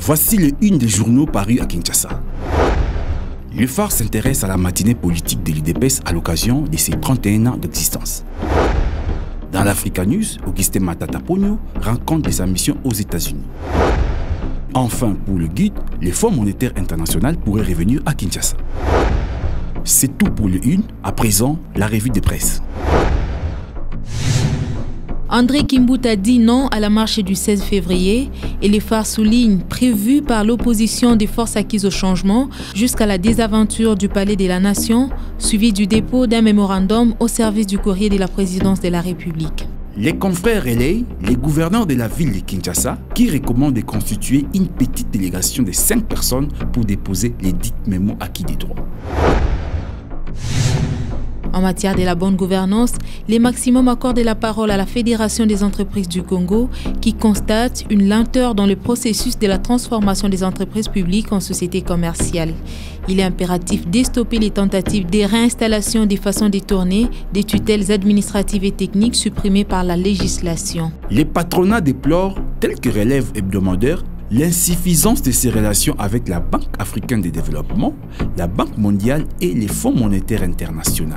Voici les unes des journaux parus à Kinshasa. Le Phare s'intéresse à la matinée politique de l'UDPS à l'occasion de ses 31 ans d'existence. Dans l'Africa News, Augustin Matata Ponyo rend compte de sa mission aux États-Unis. Enfin, pour le guide, le Fonds monétaire international pourrait revenir à Kinshasa. C'est tout pour le une. À présent, la revue de presse. André Kimbuta dit non à la marche du 16 février et les Phare soulignent prévu par l'opposition des forces acquises au changement jusqu'à la désaventure du Palais de la Nation, suivi du dépôt d'un mémorandum au service du courrier de la présidence de la République. Les confrères relayent les gouverneurs de la ville de Kinshasa qui recommandent de constituer une petite délégation de 5 personnes pour déposer les dites mémos acquis des droits. En matière de la bonne gouvernance, les maximums accordent la parole à la Fédération des entreprises du Congo qui constate une lenteur dans le processus de la transformation des entreprises publiques en sociétés commerciales. Il est impératif de stopper les tentatives de réinstallation des façons détournées des tutelles administratives et techniques supprimées par la législation. Les patronats déplorent, tel que relève hebdomadaire, l'insuffisance de ses relations avec la Banque africaine de développement, la Banque mondiale et les Fonds monétaires internationaux.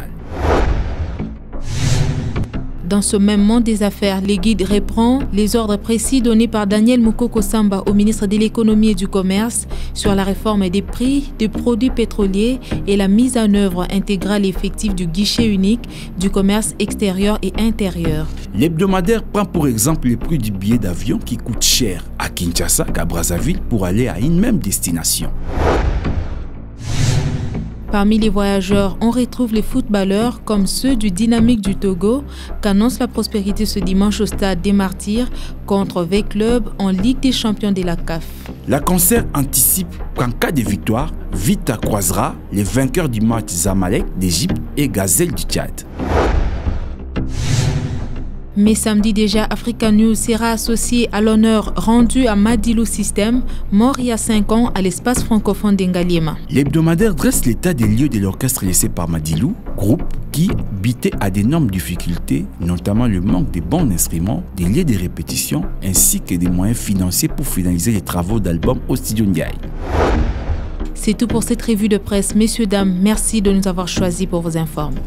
Dans ce même monde des affaires, le guide reprend les ordres précis donnés par Daniel Mukoko Samba au ministre de l'Économie et du Commerce sur la réforme des prix des produits pétroliers et la mise en œuvre intégrale et effective du guichet unique du commerce extérieur et intérieur. L'hebdomadaire prend pour exemple le prix du billet d'avion qui coûte cher à Kinshasa qu'à Brazzaville pour aller à une même destination. Parmi les voyageurs, on retrouve les footballeurs comme ceux du Dynamique du Togo qu'annonce la prospérité ce dimanche au stade des Martyrs contre V-Club en Ligue des champions de la CAF. La Concert anticipe qu'en cas de victoire, Vita croisera les vainqueurs du match Zamalek d'Égypte et Gazelle du Tchad. Mais samedi déjà, Africa News sera associé à l'honneur rendu à Madilou System, mort il y a 5 ans à l'espace francophone d'Engaliema. L'hebdomadaire dresse l'état des lieux de l'orchestre laissé par Madilou, groupe qui butait à d'énormes difficultés, notamment le manque de bons instruments, des lieux de répétition, ainsi que des moyens financiers pour finaliser les travaux d'album au studio Ndiaye. C'est tout pour cette revue de presse. Messieurs, dames, merci de nous avoir choisis pour vous informer.